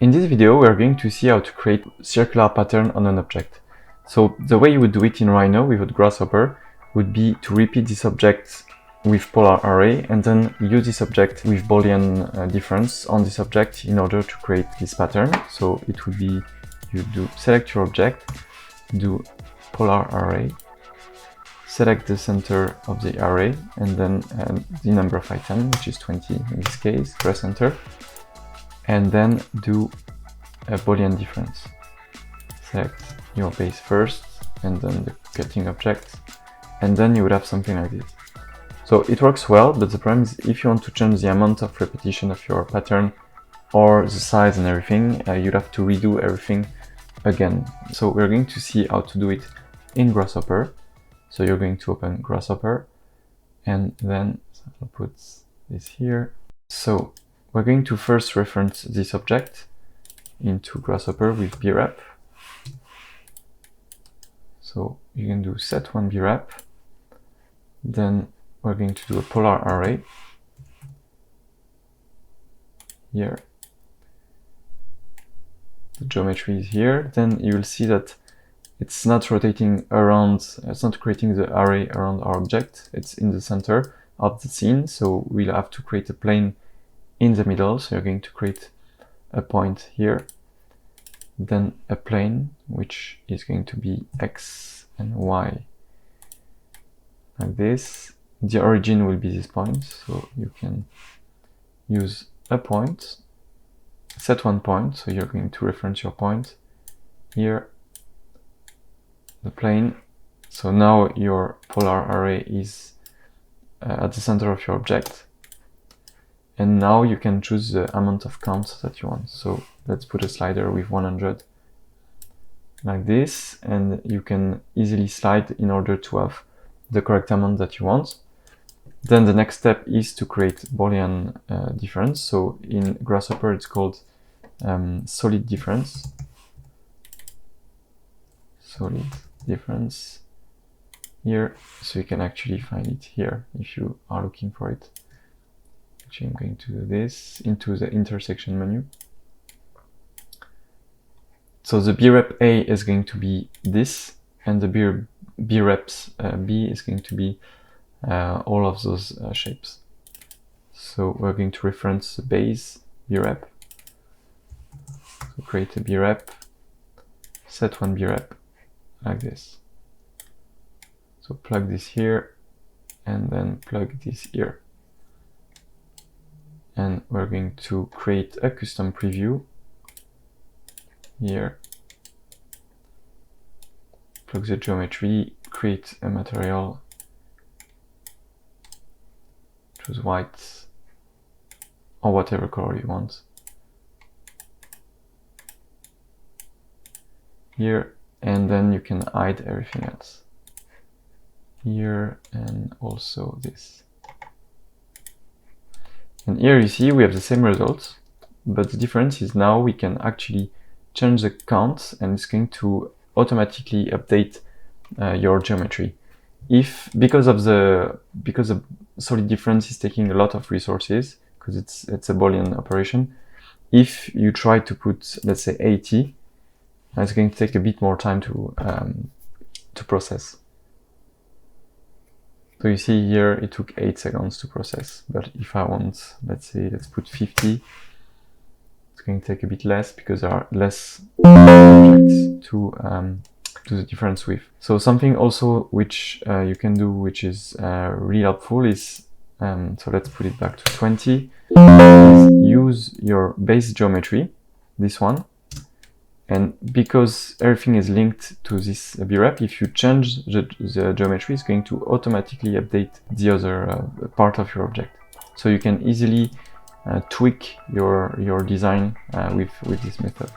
In this video, we are going to see how to create circular pattern on an object. So the way you would do it in Rhino with grasshopper would be to repeat this object with polar array and then use this object with Boolean difference on this object in order to create this pattern. So it would be, you do select your object, do polar array, select the center of the array and then the number of items, which is 20 in this case, press enter, and then do a Boolean difference. Select your base first and then the cutting object, and then you would have something like this. So it works well, but the problem is if you want to change the amount of repetition of your pattern or the size and everything, you'd have to redo everything again. So we're going to see how to do it in Grasshopper. So you're going to open Grasshopper and then I'll put this here. So we're going to first reference this object into Grasshopper with brep. So you can do set1 brep. Then we're going to do a polar array here. The geometry is here. Then you will see that it's not rotating around, it's not creating the array around our object. It's in the center of the scene. So we'll have to create a plane in the middle. So you're going to create a point here, then a plane, which is going to be X and Y, like this. The origin will be this point, so you can use a point, set one point, so you're going to reference your point here, the plane. So now your polar array is at the center of your object, and now you can choose the amount of counts that you want. So let's put a slider with 100 like this, and you can easily slide in order to have the correct amount that you want. Then the next step is to create Boolean difference. So in Grasshopper it's called solid difference. Solid difference here. So you can actually find it here if you are looking for it. Actually, I'm going to do this into the intersection menu. So the brep A is going to be this, and the breps B is going to be all of those shapes. So we're going to reference the base brep. So create a brep, set one brep, like this. So plug this here, and then plug this here. And we're going to create a custom preview here. Plug the geometry, create a material, choose white or whatever color you want here, and then you can hide everything else here and also this. And here you see we have the same results, but the difference is now we can actually change the count and it's going to automatically update your geometry. Because the solid difference is taking a lot of resources, because it's a Boolean operation, if you try to put, let's say, 80, it's going to take a bit more time to process. So you see here it took 8 seconds to process, but if I want, let's put 50, it's going to take a bit less because there are less objects to do the difference with. So something also which you can do, which is really helpful, is so let's put it back to 20, is use your base geometry, this one, and because everything is linked to this brep, if you change the geometry, it's going to automatically update the other part of your object. So you can easily tweak your design with this method.